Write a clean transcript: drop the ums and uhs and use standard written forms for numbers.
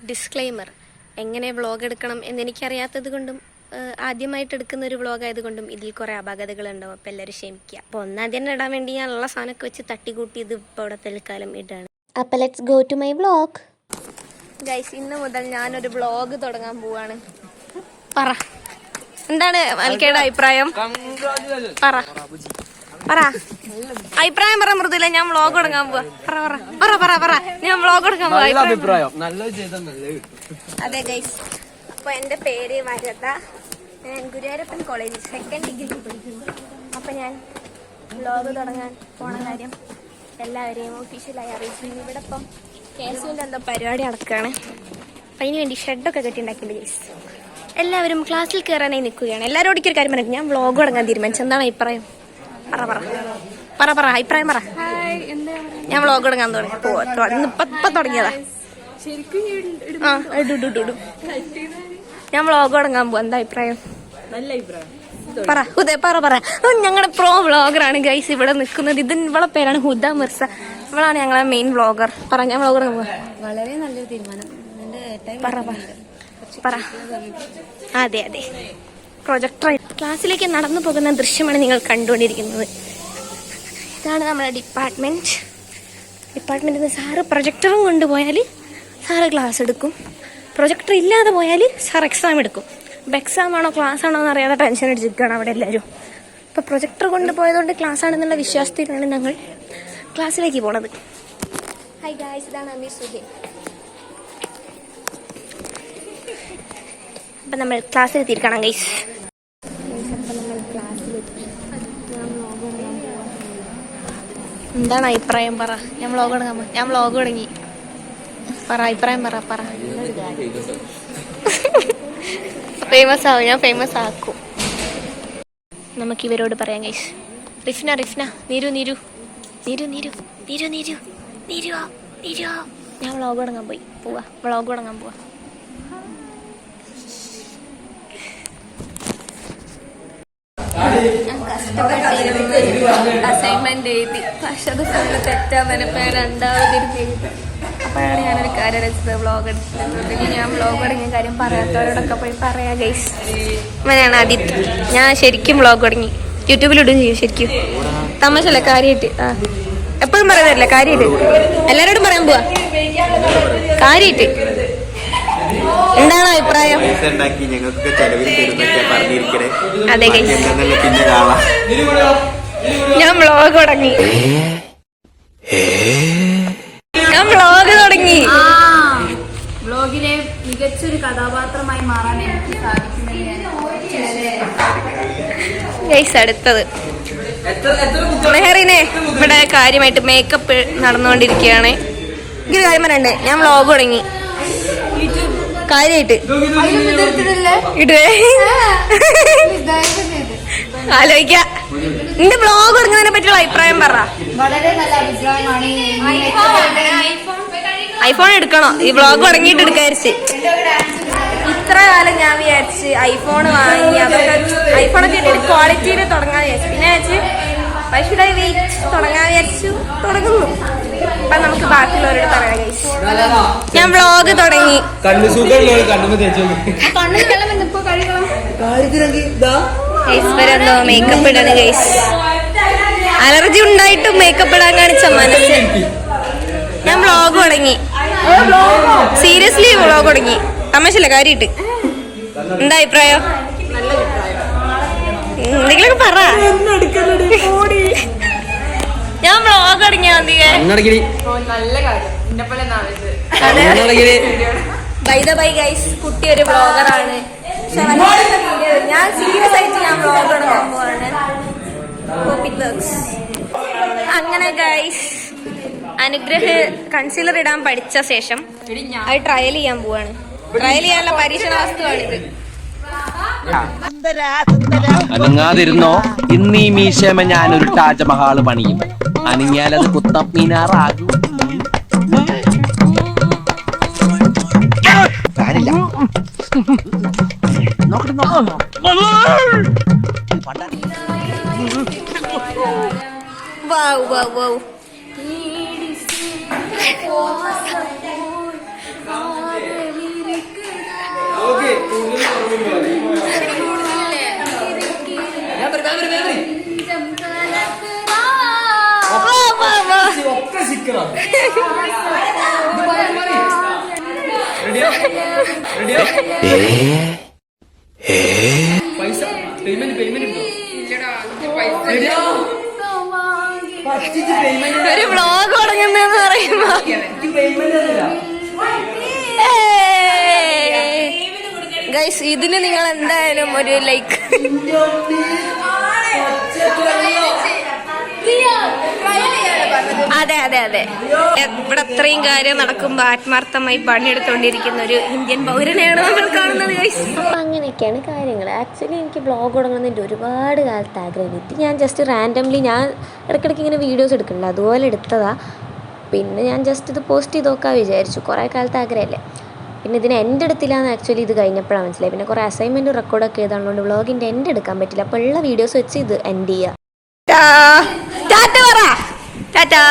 Disclaimer, എങ്ങനെ vlog എടുക്കണം എന്നെനിക്കറിയാത്തത് കൊണ്ടും ആദ്യമായിട്ട് എടുക്കുന്ന ഒരു വ്ളോഗ് ആയതുകൊണ്ടും ഇതിൽ കുറേ അപാകതകളുണ്ടാവും. അപ്പോൾ എല്ലാവരും ക്ഷമിക്കുക. അപ്പോൾ ഒന്നാം തന്നെ ഇടാൻ വേണ്ടി ഞാനുള്ള സാധനമൊക്കെ വെച്ച് തട്ടിക്കൂട്ടി ഇത് ഇപ്പോൾ ഇവിടെ തൽക്കാലം ഇടാണ്. അപ്പോൾ let's go to my vlog. Guys, ഇന്ന് മുതൽ ഞാനൊരു വ്ളോഗ് തുടങ്ങാൻ പോവാണ്. പറ, എന്താണ് മൽക്കയുടെ അഭിപ്രായം? പറ പറ അഭിപ്രായം പറ മൃദുല. ഞാൻ വ്ളോഗ് തുടങ്ങാൻ പോവാ. പറ പറ പറ ഞാൻ വ്ളോഗ് തുടങ്ങാൻ പോവാ. അതെ ഗൈസ്, അപ്പോൾ എൻ്റെ പേര് വരദ. ഞാൻ ഗുരുവായൂരപ്പൻ കോളേജിൽ 2nd ഡിഗ്രിക്ക് പഠിക്കുന്നു. അപ്പോൾ ഞാൻ വ്ളോഗ് തുടങ്ങാൻ പോണ കാര്യം എല്ലാവരെയും ഒഫീഷ്യലായി അറിയിക്കുന്നു. ഇവിടെ ഇപ്പം കേസുവിൻ്റെ എന്തോ പരിപാടി നടക്കുകയാണ്. അപ്പം അതിന് വേണ്ടി ഷെഡൊക്കെ കെട്ടിണ്ടാക്കിയിട്ടുണ്ട് ഗൈസ്. എല്ലാവരും ക്ലാസ്സിൽ കയറാനായി നിൽക്കുകയാണ്. എല്ലാവരോടും ഒരു കാര്യം പറഞ്ഞു, ഞാൻ വ്ളോഗ് തുടങ്ങാൻ തീരുമാനിച്ചു. എന്താണ് അഭിപ്രായം? പറ പറ പറ പറ അഭിപ്രായം പറ. ഞാൻ വ്ളോഗ് തുടങ്ങാൻ ഇപ്പൊ തുടങ്ങിയതാ. ഞാൻ വ്ളോഗ് തുടങ്ങാൻ പോവാ. എന്താ അഭിപ്രായം? നല്ല അഭിപ്രായം. പറ ഹുദ, പറ പറ. ഞങ്ങളുടെ പ്രോ വ്ളോഗറാണ് ഗൈസ് ഇവിടെ നിൽക്കുന്നത്. ഇത് ഇവളെ പേരാണ് ഹുദ മിർസ. ഇവളാണ് ഞങ്ങളെ മെയിൻ വ്ളോഗർ. പറ, ഞാൻ വ്ളോഗ് തുടങ്ങാൻ പോവാ. വളരെ നല്ലൊരു തീരുമാനം. പറ പറ. അതെ അതെ, പ്രൊജക്ടർ. ക്ലാസ്സിലേക്ക് നടന്നു പോകുന്ന ദൃശ്യമാണ് നിങ്ങൾ കണ്ടുകൊണ്ടിരിക്കുന്നത്. ഇതാണ് നമ്മുടെ ഡിപ്പാർട്ട്മെന്റിൽ നിന്ന് സാറ് പ്രൊജക്ടറും കൊണ്ടുപോയാൽ സാറ് ക്ലാസ് എടുക്കും. പ്രൊജക്ടർ ഇല്ലാതെ പോയാൽ സാർ എക്സാം എടുക്കും. അപ്പോൾ എക്സാം ആണോ ക്ലാസ് ആണോ എന്ന് അറിയാതെ ടെൻഷൻ അടിച്ചിരിക്കുകയാണ് അവിടെ എല്ലാവരും. അപ്പോൾ പ്രൊജക്ടർ കൊണ്ടുപോയതുകൊണ്ട് ക്ലാസ് ആണെന്നുള്ള വിശ്വാസത്തിലാണ് ഞങ്ങൾ ക്ലാസ്സിലേക്ക് പോണത്. ഹായ് ഗായ്സ്, ഇതാണ് അമീർ സുഹൈൽ. അപ്പം നമ്മൾ ക്ലാസ്സിലെത്തിയിരിക്കണം ഗൈസ്. എന്താണ് അഭിപ്രായം? പറ. ഞാൻ വ്ളോഗ് തുടങ്ങി. പറ അഭിപ്രായം പറ. പറ. ഫേമസ് ആവും, ഞാൻ ഫേമസ് ആക്കും. നമുക്ക് ഇവരോട് പറയാം ഗൈസ്. റിഫ്ന നീരു ഞാൻ വ്ളോഗ് തുടങ്ങാൻ പോവാ. ഞാൻ കഷ്ടപ്പെട്ട് അസൈൻമെന്റ് എഴുതി, പക്ഷെ അത് ഫുള്ള് തെറ്റാൻ രണ്ടാമത് എഴുതി. അപ്പോഴാണ് ഞാനൊരു കാര്യം വെച്ചത്, വ്ളോഗ് എടുത്തിട്ടുണ്ടെങ്കിൽ ഞാൻ വ്ളോഗ് തുടങ്ങിയ കാര്യം പറയാത്തവരോടൊക്കെ പോയി പറയാം ഗൈസ്. അങ്ങനെയാണ് ആദിത്യ. ഞാൻ ശരിക്കും വ്ളോഗ് തുടങ്ങി, യൂട്യൂബിലിടും ചെയ്യും. ശരിക്കും തമാശല്ല, കാര്യമായിട്ട്. എപ്പോഴും പറയുന്നില്ല, കാര്യമായിട്ട് എല്ലാരോടും പറയാൻ പോവാ. കാര്യമായിട്ട് എന്താണ് അഭിപ്രായം? അതെ ഗൈസ്, ഞാൻ വ്ളോഗ് തുടങ്ങി. വ്ളോഗിലെ മികച്ചൊരു കഥാപാത്രമായി മാറാൻ എനിക്ക് ഗൈസ്, അടുത്തത് മെഹറിനെ. ഇവിടെ കാര്യമായിട്ട് മേക്കപ്പ് നടന്നുകൊണ്ടിരിക്കുകയാണ്. എനിക്ക് കാര്യം പറയണ്ടേ, ഞാൻ വ്ളോഗ് തുടങ്ങി കാര്യമായിട്ട്. ആലോചിക്ക. നിന്റെ വ്ളോഗ് തുടങ്ങുന്നതിനെ പറ്റിയുള്ള അഭിപ്രായം പറ. വളരെ നല്ല അഭിപ്രായമാണ്. ഐഫോൺ എടുക്കണോ? ഈ വ്ളോഗ് തുടങ്ങിയിട്ട് എടുക്കാതിരിച്ച് ഇത്ര കാലം ഞാൻ വിചാരിച്ച് ഐഫോൺ വാങ്ങി, അതൊക്കെ ഐഫോണൊക്കെ ക്വാളിറ്റിയിൽ തുടങ്ങാൻ വിചാരിച്ചു. പിന്നെ വെയിറ്റ് തുടങ്ങാൻ വിചാരിച്ചു. തുടങ്ങുന്നു. അപ്പൊ നമുക്ക് ബാക്കിയുള്ളവരോട് പറയാം ഗൈസ്. ഞാൻ വ്ളോഗ് തുടങ്ങി. ഗൈസ്, മേക്കപ്പ് ഇടാണ് ഗൈസ്. അലർജി ഉണ്ടായിട്ടും മേക്കപ്പ് ഇടാൻ കാണിച്ച മനസ്സ്. ഞാൻ വ്ളോഗ് തുടങ്ങി, സീരിയസ്ലി വ്ളോഗ് തുടങ്ങി. തമാശല്ല, കാര്യമായിട്ട്. എന്താ അഭിപ്രായം? എന്തെങ്കിലുമൊക്കെ പറ. ഞാൻ വ്ളോഗ് തുടങ്ങിയ ബൈ ഗൈസ്. കുട്ടി ഒരു വ്ളോഗറാണ്. ഞാൻ സീരിയസ് ആയിട്ട് ഞാൻ വ്ളോഗ് തുടങ്ങാൻ പോവാണ്. അങ്ങനെ ഗൈസ്, അനുഗ്രഹ കൺസീലർ ഇടാൻ പഠിച്ച ശേഷം അത് ട്രയൽ ചെയ്യാൻ പോവാണ്. ട്രയൽ ചെയ്യാനുള്ള പരീക്ഷണ വസ്തുവാണിത്. അനങ്ങാതിരുന്നോ, ഇന്ന് ഈ മീശമ ഞാനൊരു താജ്മഹാള് പണിയും. അനങ്ങിയാലത് കുത്തബ് മീനാറാകും. ഒരു വ്ളോഗ് തുടങ്ങുന്നെന്ന് പറയുമ്പോ ഗൈസ് ഇതിന് നിങ്ങൾ എന്തായാലും ഒരു ലൈക്ക്. അതെ അതെ അതെ, ഇവിടെ അത്രയും കാര്യം നടക്കുമ്പോ ആത്മാർത്ഥമായി പണിയെടുത്തോണ്ടിരിക്കുന്ന ഒരു ഇന്ത്യൻ പൗരനെയാണ് നമ്മൾ കാണുന്നത് ഗൈസ്. അങ്ങനെയൊക്കെയാണ് കാര്യങ്ങൾ. ആക്ച്വലി എനിക്ക് ബ്ലോഗ് തുടങ്ങുന്നതിൻ്റെ ഒരുപാട് കാലത്ത് ആഗ്രഹം. ഇത് ഞാൻ ജസ്റ്റ് റാൻഡംലി ഞാൻ ഇടയ്ക്കിടയ്ക്ക് ഇങ്ങനെ വീഡിയോസ് എടുക്കുന്നുണ്ട്, അതുപോലെ എടുത്തതാ. പിന്നെ ഞാൻ ജസ്റ്റ് ഇത് പോസ്റ്റ് ചെയ്ത് നോക്കാൻ വിചാരിച്ചു. കുറേ കാലത്ത് ആഗ്രഹമല്ലേ. പിന്നെ ഇതിന് എൻ്റെ എടുത്തില്ലാന്ന് ആക്ച്വലി ഇത് കഴിഞ്ഞപ്പോഴാണ് മനസ്സിലായി. പിന്നെ കുറേ അസൈൻമെൻറ്റ് റെക്കോർഡൊക്കെ ചെയ്തതുകൊണ്ട് വ്ളോഗിൻ്റെ എൻ്റെ എടുക്കാൻ പറ്റില്ല. അപ്പോൾ ഉള്ള വീഡിയോസ് വെച്ച് ഇത് എൻഡ് ചെയ്യുക. ടാറ്റ പറ. ടാറ്റാ.